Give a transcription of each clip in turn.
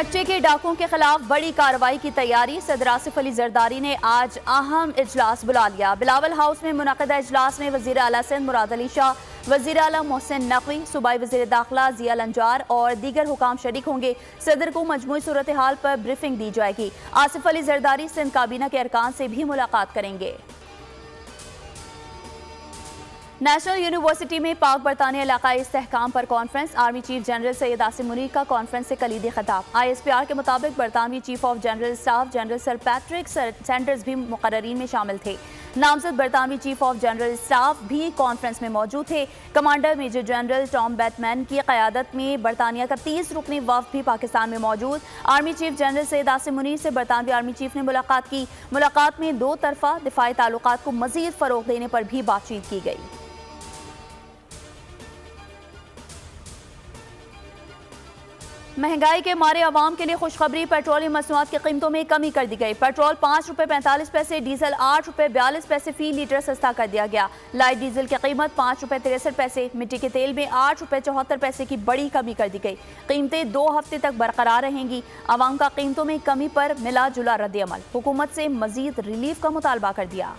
कच्चे के डाकुओं के खिलाफ बड़ी कार्रवाई की तैयारी। सदर आसिफ अली जरदारी ने आज अहम इजलास बुला लिया। बिलावल हाउस में मुनक़दा इजलास में वज़ीर आला सिंध मुराद अली शाह, वज़ीर आला मोहसिन नकवी, सूबाई वज़ीर दाखिला ज़िया लंजार और दीगर हुकाम शरीक होंगे। सदर को मजमूई सूरत हाल पर ब्रीफिंग दी जाएगी। आसिफ अली जरदारी सिंध काबीना के अरकान से भी मुलाकात करेंगे। नेशनल यूनिवर्सिटी में पाक बरतानिया इलाकाई इस्तेहकाम पर conference. Army chief general Syed Asim Munir का कॉन्फ्रेंस से कलीदी खिताब। ISPR के मुताबिक बरतानवी chief of general staff general sir Patrick Sanders भी मुकर्ररीन में शामिल थे। नामजद बरतानवी चीफ ऑफ जनरल स्टाफ भी कॉन्फ्रेंस में मौजूद थे। Commander major general Tom Bateman की क़यादत में बरतानिया का 30 रुकनी वफ़द भी पाकिस्तान में मौजूद। Army chief general Syed Asim Munir से बरतानवी आर्मी चीफ ने मुलाकात की। मुलाकात में दो तरफा दिफाई ताल्लुकात को मज़ीद फ़रोग़ देने पर भी बातचीत की गई। महंगाई के मारे आवाम के लिए खुशखबरी। पेट्रोलियम मसनूआत की कीमतों में कमी कर दी गई। पेट्रोल 5 रुपये 45 पैसे, डीजल 8 रुपये 42 पैसे फी लीटर सस्ता कर दिया गया। लाइट डीजल की कीमत 5 रुपये 63 पैसे, मिट्टी के तेल में 8 रुपये 74 पैसे की बड़ी कमी कर दी गई। कीमतें 2 हफ्ते तक बरकरार रहेंगी। आवाम का कीमतों में कमी पर मिला जुला रद्द-ए-अमल। हुकूमत से मजीद रिलीफ का मुतालबा कर दिया।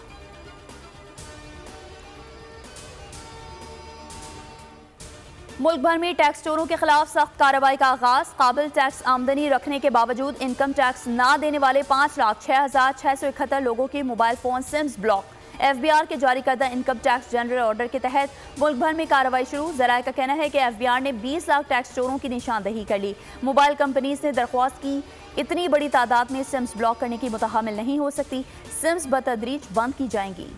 मुल्क भर में टैक्स चोरों के खिलाफ सख्त कार्रवाई का आगाज। काबिल टैक्स आमदनी रखने के बावजूद इनकम टैक्स ना देने वाले 5,06,671 लोगों के mobile phone sims block. FBR के जारी करदा इनकम टैक्स जनरल ऑर्डर के तहत मुल्क भर में कार्रवाई शुरू। जराये का कहना है कि FBR ने 20 लाख टैक्स चोरों की निशानदही कर ली। मोबाइल कंपनीज ने दरख्वास्त की, इतनी बड़ी तादाद में सिम्स ब्लॉक करने की मुतहम्मिल नहीं हो सकती। सिम्स बतदरीज बंद की जाएंगी।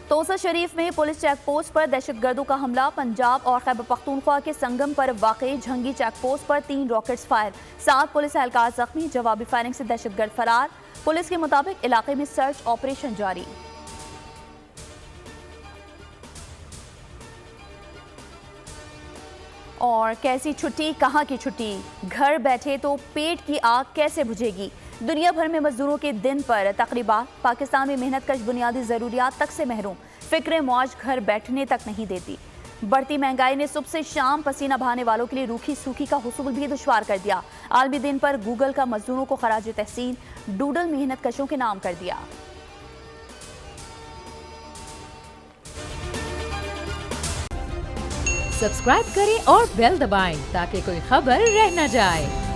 तोसा शरीफ में पुलिस चेक पोस्ट पर दहशतगर्दों का हमला। पंजाब और खैबर पख्तूनख्वा के संगम पर वाक़ई झंगी चेक पोस्ट पर 3 रॉकेट्स फायर, 7 पुलिस एहलकार जख्मी। जवाबी फायरिंग से दहशतगर्द फरार। पुलिस के मुताबिक इलाके में सर्च ऑपरेशन जारी। और कैसी छुट्टी, कहाँ की छुट्टी, घर बैठे तो पेट की आग कैसे बुझेगी। दुनिया भर में मजदूरों के दिन पर तकरीबात। पाकिस्तान में मेहनत कश बुनियादी ज़रूरियात तक से महरूम। फिक्र मौज घर बैठने तक नहीं देती। बढ़ती महंगाई ने सुबह से शाम पसीना बहाने वालों के लिए रूखी सूखी का हुसूल भी दुश्वार कर दिया। आलमी दिन पर गूगल का मजदूरों को खराज तहसीन डूडल मेहनत कशों के नाम कर दिया। सब्सक्राइब करें और बेल दबाएं ताकि कोई खबर रह न जाए।